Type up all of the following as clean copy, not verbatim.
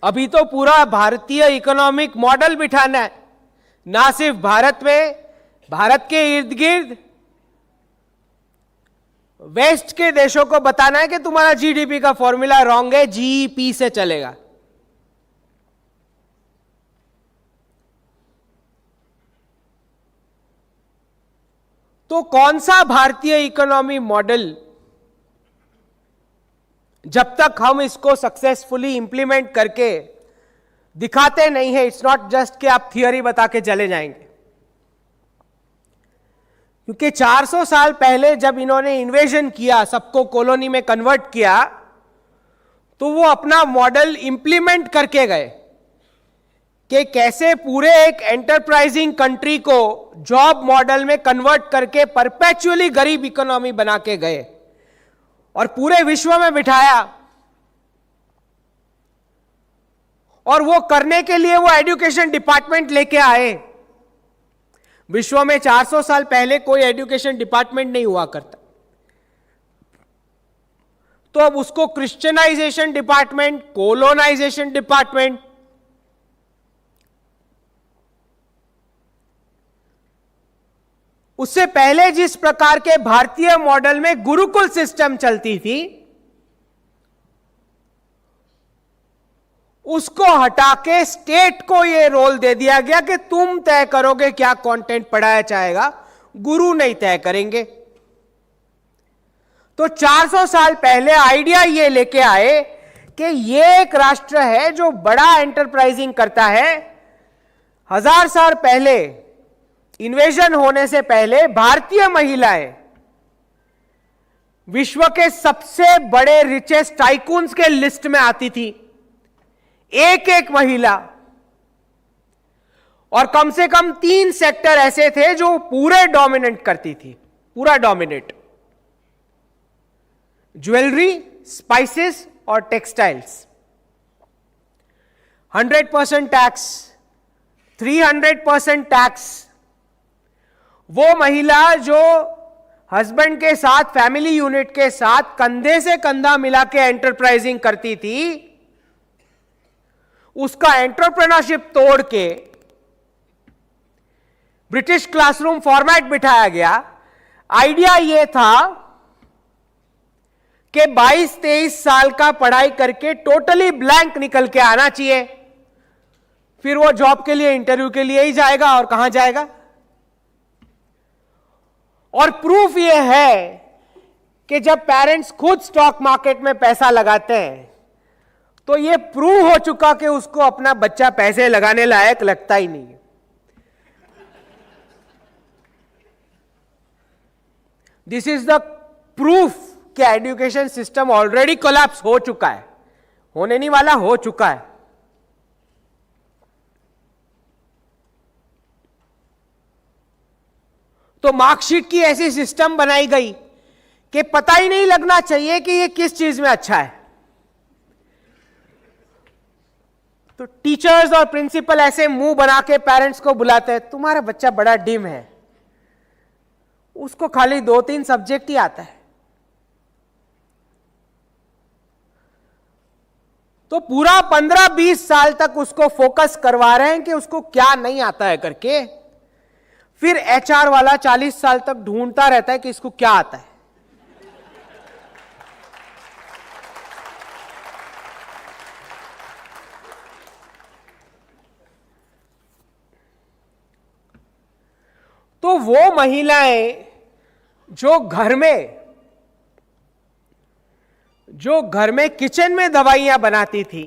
अभी तो पूरा भारतीय इकोनॉमिक मॉडल बिठाना है, ना सिर्फ भारत में, भारत के इर्द गिर्द वेस्ट के देशों को बताना है कि तुम्हारा जीडीपी का फॉर्मूला रॉन्ग है, जीईपी से चलेगा। तो कौन सा भारतीय इकोनॉमी मॉडल, जब तक हम इसको सक्सेसफुली इंप्लीमेंट करके दिखाते नहीं है, इट्स नॉट जस्ट कि आप थियरी बता के चले जाएंगे। क्योंकि 400 साल पहले जब इन्होंने इन्वेजन किया, सबको कॉलोनी में कन्वर्ट किया, तो वो अपना मॉडल इंप्लीमेंट करके गए कि कैसे पूरे एक एंटरप्राइजिंग कंट्री को जॉब मॉडल में कन्वर्ट करके परपेचुअली गरीब इकोनॉमी बना के गए और पूरे विश्व में बिठाया। और वो करने के लिए वो एजुकेशन डिपार्टमेंट लेके आए। विश्व में 400 साल पहले कोई एजुकेशन डिपार्टमेंट नहीं हुआ करता, तो अब उसको क्रिश्चियनाइजेशन डिपार्टमेंट, कोलोनाइजेशन डिपार्टमेंट, उससे पहले जिस प्रकार के भारतीय मॉडल में गुरुकुल सिस्टम चलती थी, उसको हटा के स्टेट को यह रोल दे दिया गया कि तुम तय करोगे क्या कंटेंट पढ़ाया जाएगा, गुरु नहीं तय करेंगे। तो 400 साल पहले आइडिया ये लेके आए कि ये एक राष्ट्र है जो बड़ा एंटरप्राइजिंग करता है। 1000 साल पहले, इन्वेजन होने से पहले, भारतीय महिलाएं विश्व के सबसे बड़े रिचेस्ट टाइकून्स के लिस्ट में आती थी, एक एक महिला। और कम से कम 3 सेक्टर ऐसे थे जो पूरे डोमिनेट करती थी, पूरा डोमिनेट: ज्वेलरी, स्पाइसेस और टेक्सटाइल्स। 100% tax, 300% tax. वो महिला जो हस्बैंड के साथ, फैमिली यूनिट के साथ कंधे से कंधा मिला के एंटरप्राइजिंग करती थी, उसका एंटरप्रेन्योरशिप तोड़ के ब्रिटिश क्लासरूम फॉर्मेट बिठाया गया। आइडिया यह था कि 22-23 साल का पढ़ाई करके टोटली ब्लैंक निकल के आना चाहिए, फिर वो जॉब के लिए, इंटरव्यू के लिए ही जाएगा। और कहां जाएगा? और प्रूफ यह है कि जब पेरेंट्स खुद स्टॉक मार्केट में पैसा लगाते हैं, तो यह प्रूव हो चुका कि उसको अपना बच्चा पैसे लगाने लायक लगता ही नहीं है। दिस इज द प्रूफ कि एजुकेशन सिस्टम ऑलरेडी कोलैप्स हो चुका है, होने नहीं वाला, हो चुका है। तो मार्कशीट की ऐसी सिस्टम बनाई गई कि पता ही नहीं लगना चाहिए कि ये किस चीज में अच्छा है। तो टीचर्स और प्रिंसिपल ऐसे मुंह बना के पेरेंट्स को बुलाते हैं, तुम्हारा बच्चा बड़ा डिम है, उसको खाली 2-3 सब्जेक्ट ही आता है। तो पूरा 15-20 साल तक उसको फोकस करवा रहे हैं कि उसको क्या नहीं आता है करके। फिर एचआर वाला 40 साल तक ढूंढता रहता है कि इसको क्या आता है। तो वो महिलाएं जो घर में किचन में दवाइयां बनाती थी,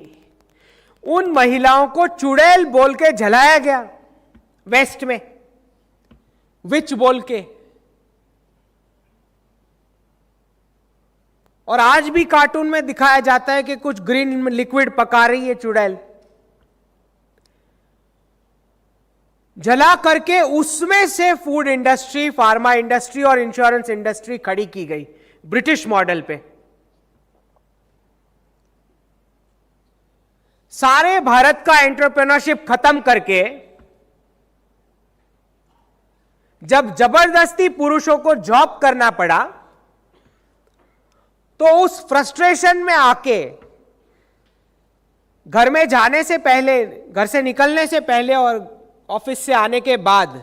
उन महिलाओं को चुड़ैल बोल के झलाया गया वेस्ट में, विच बोल के। और आज भी कार्टून में दिखाया जाता है कि कुछ ग्रीन लिक्विड पका रही है चुड़ैल, जला करके उसमें से फूड इंडस्ट्री, फार्मा इंडस्ट्री और इंश्योरेंस इंडस्ट्री खड़ी की गई ब्रिटिश मॉडल पे। सारे भारत का एंटरप्रेन्योरशिप खत्म करके जब जबरदस्ती पुरुषों को जॉब करना पड़ा, तो उस फ्रस्ट्रेशन में आके घर में जाने से पहले, घर से निकलने से पहले और ऑफिस से आने के बाद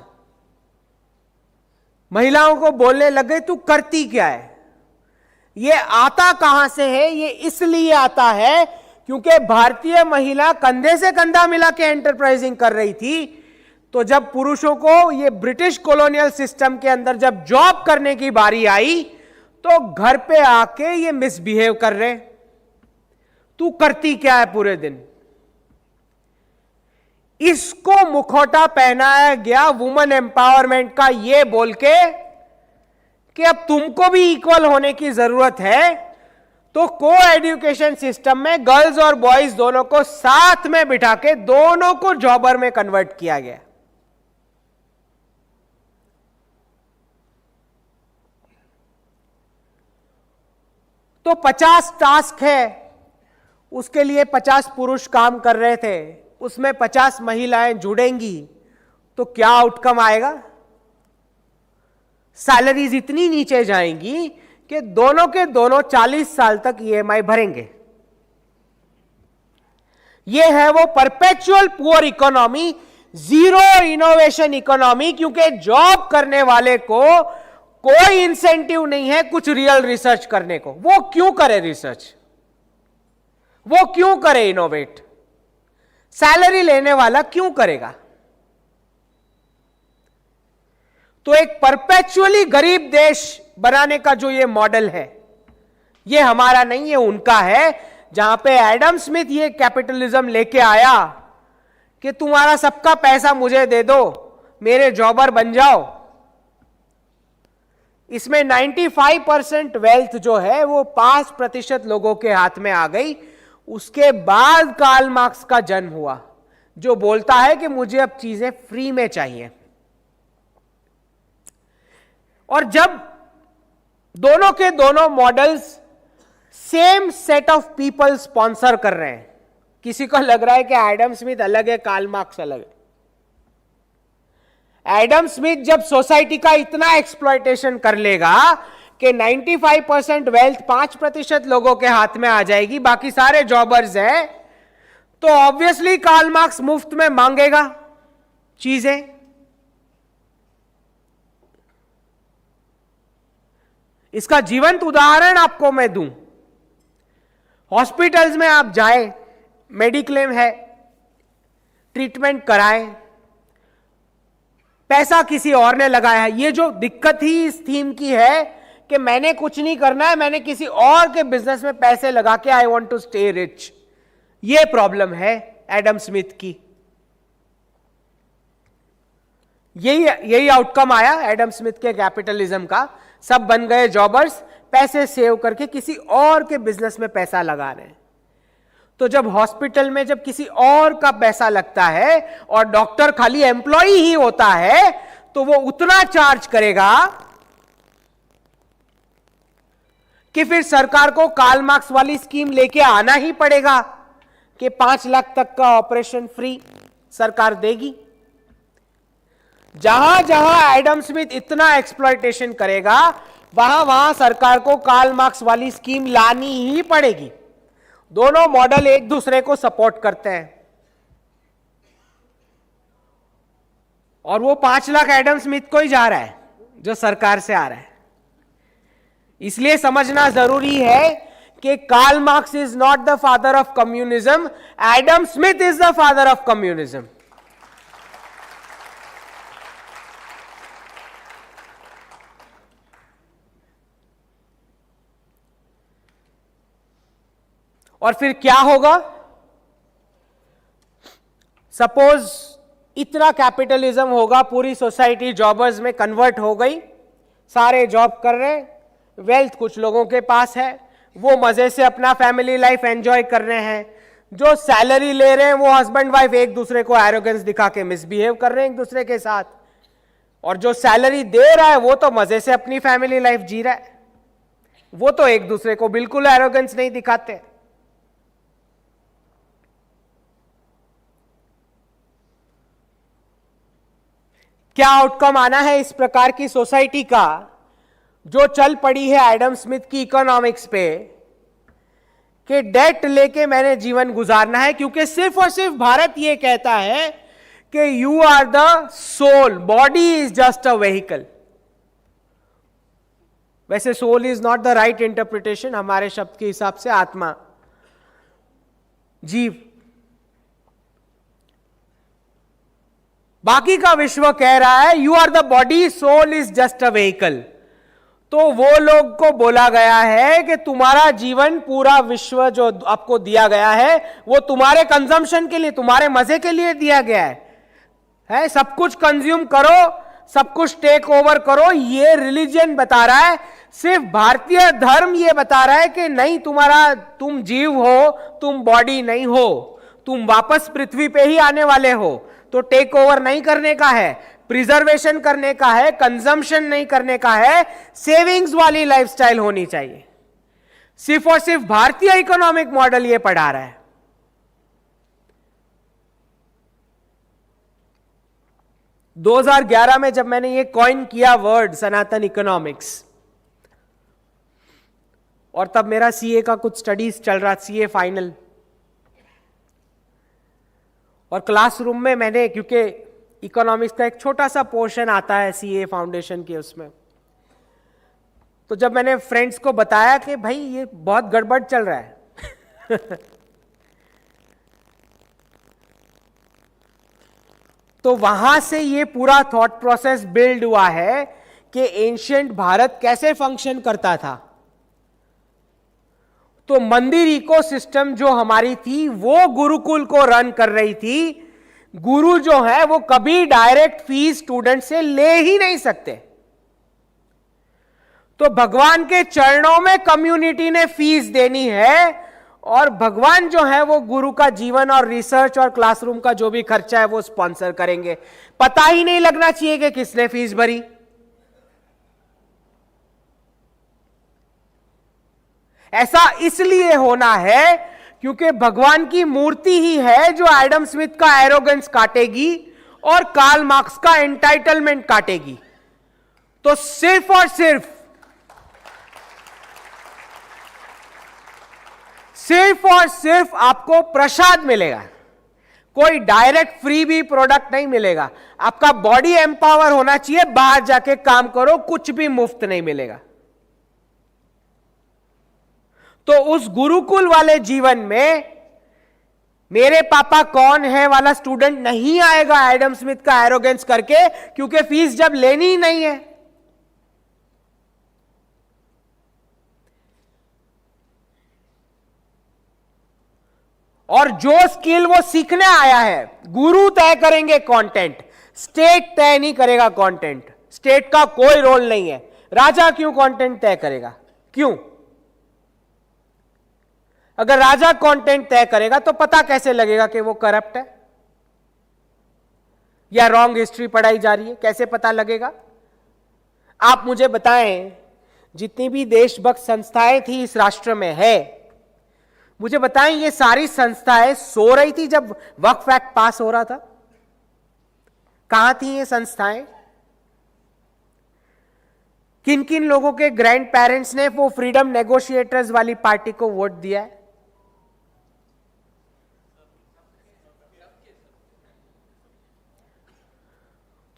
महिलाओं को बोलने लगे तू करती क्या है। ये आता कहां से है? ये इसलिए आता है क्योंकि भारतीय महिला कंधे से कंधा मिला के एंटरप्राइजिंग कर रही थी। तो जब पुरुषों को ये ब्रिटिश कॉलोनियल सिस्टम के अंदर जब जॉब करने की बारी आई तो घर पे आके ये मिसबिहेव कर रहे, तू करती क्या है पूरे दिन। इसको मुखौटा पहनाया गया वुमेन एम्पावरमेंट का, ये बोल के कि अब तुमको भी इक्वल होने की जरूरत है। तो को एजुकेशन सिस्टम में गर्ल्स और बॉयज दोनों को साथ में बिठा के दोनों को जॉबर में कन्वर्ट किया गया। तो 50 टास्क है, उसके लिए 50 पुरुष काम कर रहे थे, उसमें 50 महिलाएं जुड़ेंगी तो क्या आउटकम आएगा? सैलरीज इतनी नीचे जाएंगी कि दोनों के दोनों 40 साल तक ईएमआई भरेंगे। ये है वो perpetual poor economy, zero innovation economy, क्योंकि जॉब करने वाले को कोई इंसेंटिव नहीं है कुछ रियल रिसर्च करने को। वो क्यों करे रिसर्च? वो क्यों करे इनोवेट? सैलरी लेने वाला क्यों करेगा? तो एक परपेचुअली गरीब देश बनाने का जो ये मॉडल है, ये हमारा नहीं है, उनका है, जहां पे एडम स्मिथ ये कैपिटलिज्म लेके आया कि तुम्हारा सबका पैसा मुझे दे दो, मेरे जॉबर बन जाओ। इसमें 95% वेल्थ जो है वो 5% लोगों के हाथ में आ गई। उसके बाद कार्ल मार्क्स का जन्म हुआ, जो बोलता है कि मुझे अब चीजें फ्री में चाहिए। और जब दोनों के दोनों models same set of people sponsor कर रहे हैं, किसी को लग रहा है कि एडम स्मिथ अलग है, कार्ल मार्क्स अलग है। एडम स्मिथ जब सोसाइटी का इतना एक्सप्लॉयटेशन कर लेगा कि 95% वेल्थ 5% लोगों के हाथ में आ जाएगी, बाकी सारे जॉबर्स हैं, तो ऑब्वियसली कार्ल मार्क्स मुफ्त में मांगेगा चीजें। इसका जीवंत उदाहरण आपको मैं दूं। हॉस्पिटल्स में आप जाएं, मेडिक्लेम है, ट्रीटमेंट कराएं, पैसा किसी और ने लगाया है। ये जो दिक्कत ही इस थीम की है कि मैंने कुछ नहीं करना है, मैंने किसी और के बिजनेस में पैसे लगा के I want to stay rich, ये प्रॉब्लम है एडम स्मिथ की। यही आउटकम आया एडम स्मिथ के कैपिटलिज्म का। सब बन गए जॉबर्स, पैसे सेव करके किसी और के बिजनेस में पैसा लगा रहे हैं। तो जब हॉस्पिटल में जब किसी और का पैसा लगता है और डॉक्टर खाली एम्प्लॉय ही होता है, तो वो उतना चार्ज करेगा कि फिर सरकार को कार्ल मार्क्स वाली स्कीम लेके आना ही पड़ेगा कि 5 लाख तक का ऑपरेशन फ्री सरकार देगी। जहां जहां एडम स्मिथ इतना एक्सप्लॉयटेशन करेगा, वहां वहां सरकार को कार्ल मार्क्स वाली स्कीम लानी ही पड़ेगी। दोनों मॉडल एक दूसरे को सपोर्ट करते हैं। और वो 5 लाख एडम स्मिथ को ही जा रहा है जो सरकार से आ रहा है। इसलिए समझना जरूरी है कि Karl Marx is not the father of communism, Adam Smith is the father of communism. और फिर क्या होगा? सपोज इतना कैपिटलिज्म होगा, पूरी सोसाइटी जॉबर्स में कन्वर्ट हो गई, सारे जॉब कर रहे हैं, वेल्थ कुछ लोगों के पास है, वो मजे से अपना फैमिली लाइफ एंजॉय कर रहे हैं। जो सैलरी ले रहे हैं वो हस्बैंड वाइफ एक दूसरे को एरोगेंस दिखा के मिसबिहेव कर रहे हैं एक दूसरे के साथ, और जो सैलरी दे रहा है वो तो मजे से अपनी फैमिली लाइफ जी रहा है, वो तो एक दूसरे को बिल्कुल एरोगेंस नहीं दिखाते। क्या आउटकम आना है इस प्रकार की सोसाइटी का, जो चल पड़ी है एडम स्मिथ की इकोनॉमिक्स पे, कि डेट लेके मैंने जीवन गुजारना है, क्योंकि सिर्फ और सिर्फ भारत ये कहता है कि you are the soul, body is just a vehicle. वैसे soul is not the right interpretation, हमारे शब्द के हिसाब से आत्मा, जीव। बाकी का विश्व कह रहा है you are the body, soul is just a vehicle. तो वो लोग को बोला गया है कि तुम्हारा जीवन, पूरा विश्व जो आपको दिया गया है वो तुम्हारे कंजम्पशन के लिए, तुम्हारे मजे के लिए दिया गया है? सब कुछ कंज्यूम करो, सब कुछ टेक ओवर करो, ये रिलीजन बता रहा है। सिर्फ भारतीय धर्म ये बता रहा है कि नहीं, तुम जीव हो, तुम बॉडी नहीं हो, तुम वापस पृथ्वी पे ही आने वाले हो। तो टेक ओवर नहीं करने का है, प्रिजर्वेशन करने का है, कंजम्पशन नहीं करने का है, सेविंग्स वाली लाइफस्टाइल होनी चाहिए। सिर्फ और सिर्फ भारतीय इकोनॉमिक मॉडल ये पढ़ा रहा है। – 2011 में जब मैंने ये कॉइन किया वर्ड सनातन इकोनॉमिक्स, और तब मेरा सीए का कुछ स्टडीज चल रहा, सीए फाइनल, और क्लासरूम में मैंने, क्योंकि इकोनॉमिक्स का एक छोटा सा पोर्शन आता है सीए फाउंडेशन के उसमें, तो जब मैंने फ्रेंड्स को बताया कि भाई ये बहुत गड़बड़ चल रहा है तो वहां से ये पूरा थॉट प्रोसेस बिल्ड हुआ है कि एंशिएंट भारत कैसे फंक्शन करता था। तो मंदिर इकोसिस्टम जो हमारी थी वो गुरुकुल को रन कर रही थी। गुरु जो है वो कभी डायरेक्ट फीस स्टूडेंट से ले ही नहीं सकते। तो भगवान के चरणों में कम्युनिटी ने फीस देनी है, और भगवान जो है वो गुरु का जीवन और रिसर्च और क्लासरूम का जो भी खर्चा है वो स्पॉन्सर करेंगे। पता ही नहीं लगना चाहिए कि किसने फीस भरी। ऐसा इसलिए होना है क्योंकि भगवान की मूर्ति ही है जो एडम स्मिथ का एरोगेंस काटेगी और कार्ल मार्क्स का एंटाइटलमेंट काटेगी। तो सिर्फ और सिर्फ आपको प्रसाद मिलेगा, कोई डायरेक्ट फ्री भी प्रोडक्ट नहीं मिलेगा। आपका बॉडी एम्पावर होना चाहिए, बाहर जाके काम करो, कुछ भी मुफ्त नहीं मिलेगा। तो उस गुरुकुल वाले जीवन में मेरे पापा कौन है वाला स्टूडेंट नहीं आएगा एडम स्मिथ का एरोगेंस करके, क्योंकि फीस जब लेनी ही नहीं है। और जो स्किल वो सीखने आया है, गुरु तय करेंगे कंटेंट, स्टेट तय नहीं करेगा कंटेंट। स्टेट का कोई रोल नहीं है। राजा क्यों कंटेंट तय करेगा? क्यों? अगर राजा कंटेंट तय करेगा तो पता कैसे लगेगा कि वो करप्ट है या रॉन्ग हिस्ट्री पढ़ाई जा रही है? कैसे पता लगेगा? आप मुझे बताएं, जितनी भी देशभक्त संस्थाएं थी इस राष्ट्र में है, मुझे बताएं ये सारी संस्थाएं सो रही थी जब वक्फ एक्ट पास हो रहा था? कहां थी ये संस्थाएं? किन किन लोगों के ग्रैंड पेरेंट्स ने वो फ्रीडम नेगोशिएटर्स वाली पार्टी को वोट दिया है?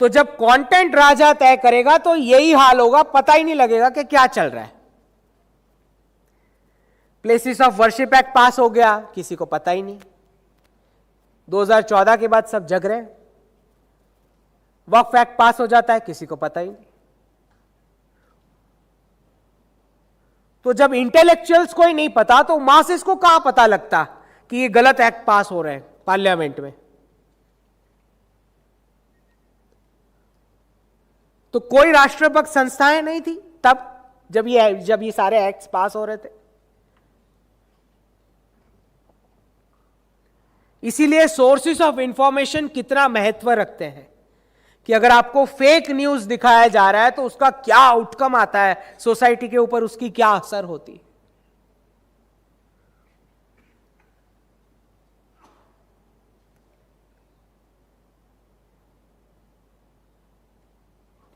तो जब कंटेंट राजा तय करेगा तो यही हाल होगा, पता ही नहीं लगेगा कि क्या चल रहा है। प्लेसेस ऑफ वर्शिप एक्ट पास हो गया, किसी को पता ही नहीं। 2014 के बाद सब जग रहे हैं। वक्फ एक्ट पास हो जाता है, किसी को पता ही नहीं। तो जब इंटेलेक्चुअल्स को ही नहीं पता तो मासेस को कहां पता लगता कि ये गलत एक्ट पास हो रहे हैं पार्लियामेंट में? तो कोई राष्ट्रभक्त संस्थाएं नहीं थी तब जब ये सारे एक्ट्स पास हो रहे थे। इसीलिए सोर्सेस ऑफ इंफॉर्मेशन कितना महत्व रखते हैं कि अगर आपको फेक न्यूज दिखाया जा रहा है तो उसका क्या आउटकम आता है सोसाइटी के ऊपर, उसकी क्या असर होती है।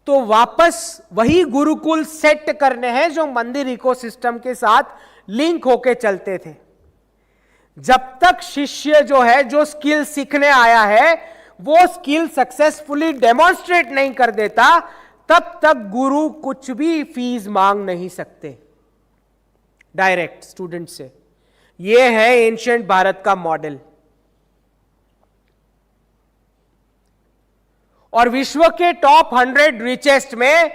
तो वापस वही गुरुकुल सेट करने हैं जो मंदिर इकोसिस्टम के साथ लिंक होके चलते थे। जब तक शिष्य जो है, जो स्किल सीखने आया है, वो स्किल सक्सेसफुली डेमोन्स्ट्रेट नहीं कर देता, तब तक गुरु कुछ भी फीस मांग नहीं सकते डायरेक्ट स्टूडेंट से। यह है एंशिएंट भारत का मॉडल। और विश्व के टॉप 100 रिचेस्ट में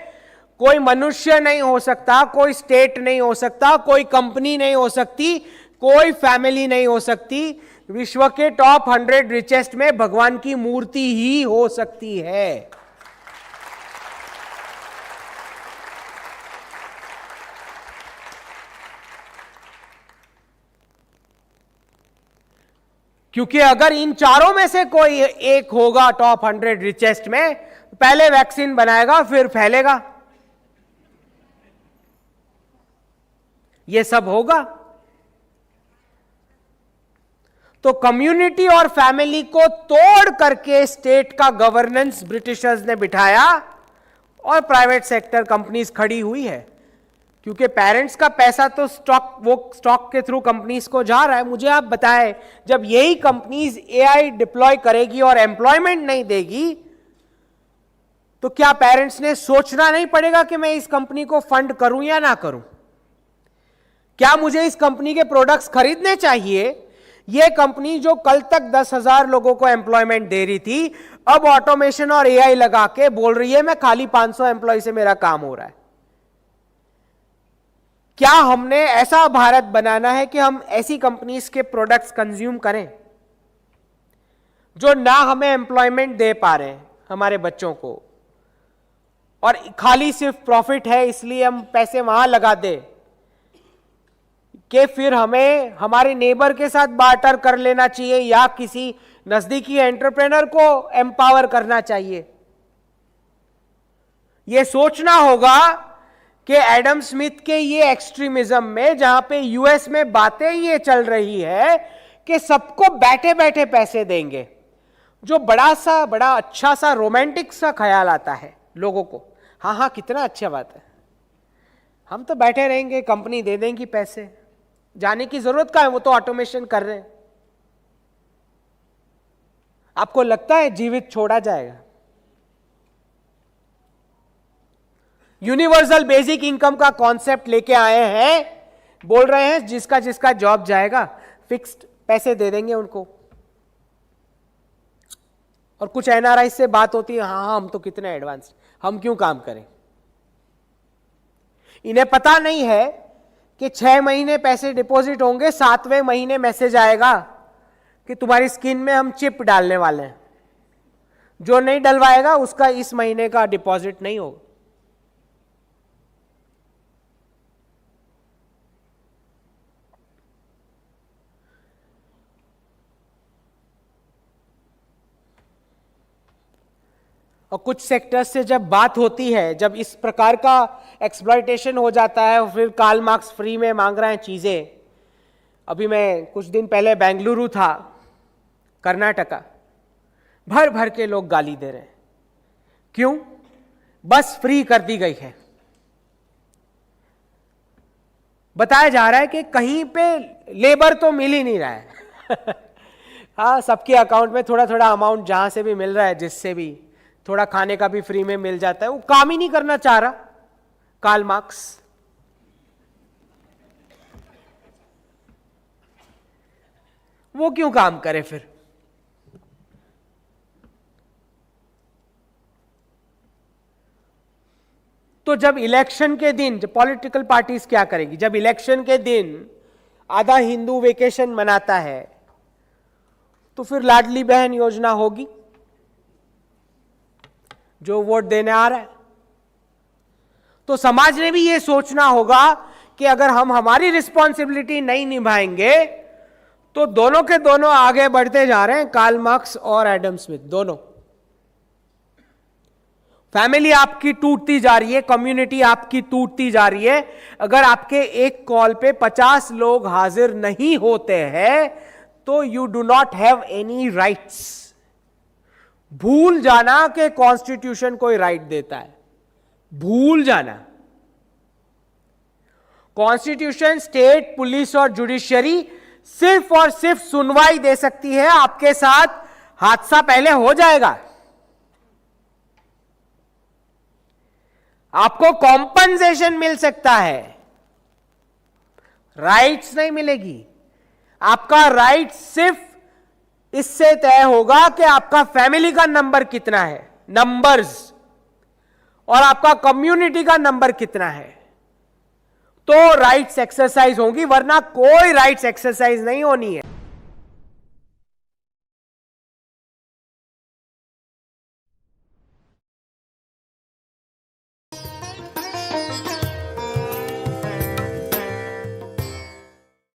कोई मनुष्य नहीं हो सकता, कोई स्टेट नहीं हो सकता, कोई कंपनी नहीं हो सकती, कोई फैमिली नहीं हो सकती। विश्व के टॉप 100 रिचेस्ट में भगवान की मूर्ति ही हो सकती है। क्योंकि अगर इन चारों में से कोई एक होगा टॉप 100 रिचेस्ट में, पहले वैक्सीन बनाएगा फिर फैलेगा, यह सब होगा। तो कम्युनिटी और फैमिली को तोड़ करके स्टेट का गवर्नेंस ब्रिटिशर्स ने बिठाया और प्राइवेट सेक्टर कंपनीज खड़ी हुई है। क्योंकि पेरेंट्स का पैसा तो स्टॉक के थ्रू कंपनीज को जा रहा है। मुझे आप बताएं, जब यही कंपनीज एआई डिप्लॉय करेगी और एम्प्लॉयमेंट नहीं देगी, तो क्या पेरेंट्स ने सोचना नहीं पड़ेगा कि मैं इस कंपनी को फंड करूं या ना करूं? क्या मुझे इस कंपनी के प्रोडक्ट्स खरीदने चाहिए? यह कंपनी जो कल तक 10,000 लोगों को एम्प्लॉयमेंट दे रही थी, अब ऑटोमेशन और एआई लगा के बोल रही है मैं खाली 500 एम्प्लॉय से मेरा काम हो रहा है। क्या हमने ऐसा भारत बनाना है कि हम ऐसी कंपनीज के प्रोडक्ट्स कंज्यूम करें जो ना हमें एम्प्लॉयमेंट दे पा रहे हैं हमारे बच्चों को, और खाली सिर्फ प्रॉफिट है इसलिए हम पैसे वहां लगा दें कि फिर हमें हमारे नेबर के साथ बार्टर कर लेना चाहिए या किसी नजदीकी एंटरप्रेनर को एम्पावर करना चाहिए? यह सोचना होगा कि एडम स्मिथ के ये एक्सट्रीमिज्म में, जहां पे यूएस में बातें ये चल रही है कि सबको बैठे बैठे पैसे देंगे, जो बड़ा अच्छा सा रोमांटिक सा ख्याल आता है लोगों को, हाँ हाँ कितना अच्छा बात है, हम तो बैठे रहेंगे, कंपनी दे देंगी पैसे, जाने की जरूरत क्या है, वो तो ऑटोमेशन कर रहे हैं। आपको लगता है जीवित छोड़ा जाएगा? यूनिवर्सल बेसिक इनकम का कॉन्सेप्ट लेके आए हैं, बोल रहे हैं जिसका जिसका जॉब जाएगा फिक्स्ड पैसे दे देंगे उनको। और कुछ एनआरआई से बात होती है, हाँ हम तो कितने एडवांस, हम क्यों काम करें? इन्हें पता नहीं है कि 6 महीने पैसे डिपॉजिट होंगे, 7वें महीने मैसेज आएगा कि तुम्हारी स्किन में हम चिप डालने वाले हैं, जो नहीं डलवाएगा उसका इस महीने का डिपॉजिट नहीं होगा। और कुछ सेक्टर्स से जब बात होती है, जब इस प्रकार का एक्सप्लॉयटेशन हो जाता है, और फिर कार्ल मार्क्स फ्री में मांग रहे हैं चीजें। अभी मैं कुछ दिन पहले बेंगलुरु था, कर्नाटका, भर भर के लोग गाली दे रहे हैं। क्यों? बस फ्री कर दी गई है। बताया जा रहा है कि कहीं पे लेबर तो मिल ही नहीं रहा है हाँ, सबके अकाउंट में थोड़ा थोड़ा अमाउंट जहां से भी मिल रहा है, जिससे भी थोड़ा खाने का भी फ्री में मिल जाता है। वो काम ही नहीं करना चाह रहा कार्ल मार्क्स। वो क्यों काम करे फिर? तो जब इलेक्शन के दिन, जब पॉलिटिकल पार्टीज क्या करेगी, जब इलेक्शन के दिन आधा हिंदू वेकेशन मनाता है, तो फिर लाडली बहन योजना होगी जो वोट देने आ रहा है। तो समाज ने भी यह सोचना होगा कि अगर हम हमारी रिस्पॉन्सिबिलिटी नहीं निभाएंगे तो दोनों के दोनों आगे बढ़ते जा रहे हैं, कार्ल मार्क्स और एडम स्मिथ दोनों। फैमिली आपकी टूटती जा रही है, कम्युनिटी आपकी टूटती जा रही है। अगर आपके एक कॉल पे 50 लोग हाजिर नहीं होते हैं तो you do not have any rights. भूल जाना कि कॉन्स्टिट्यूशन कोई राइट देता है, भूल जाना। कॉन्स्टिट्यूशन स्टेट, पुलिस और जुडिशियरी सिर्फ और सिर्फ सुनवाई दे सकती है, आपके साथ हादसा पहले हो जाएगा, आपको कॉम्पनसेशन मिल सकता है, राइट्स नहीं मिलेगी। आपका राइट सिर्फ इससे तय होगा कि आपका फैमिली का नंबर कितना है, नंबर्स, और आपका कम्युनिटी का नंबर कितना है, तो राइट्स एक्सरसाइज होंगी, वरना कोई राइट्स एक्सरसाइज नहीं होनी है।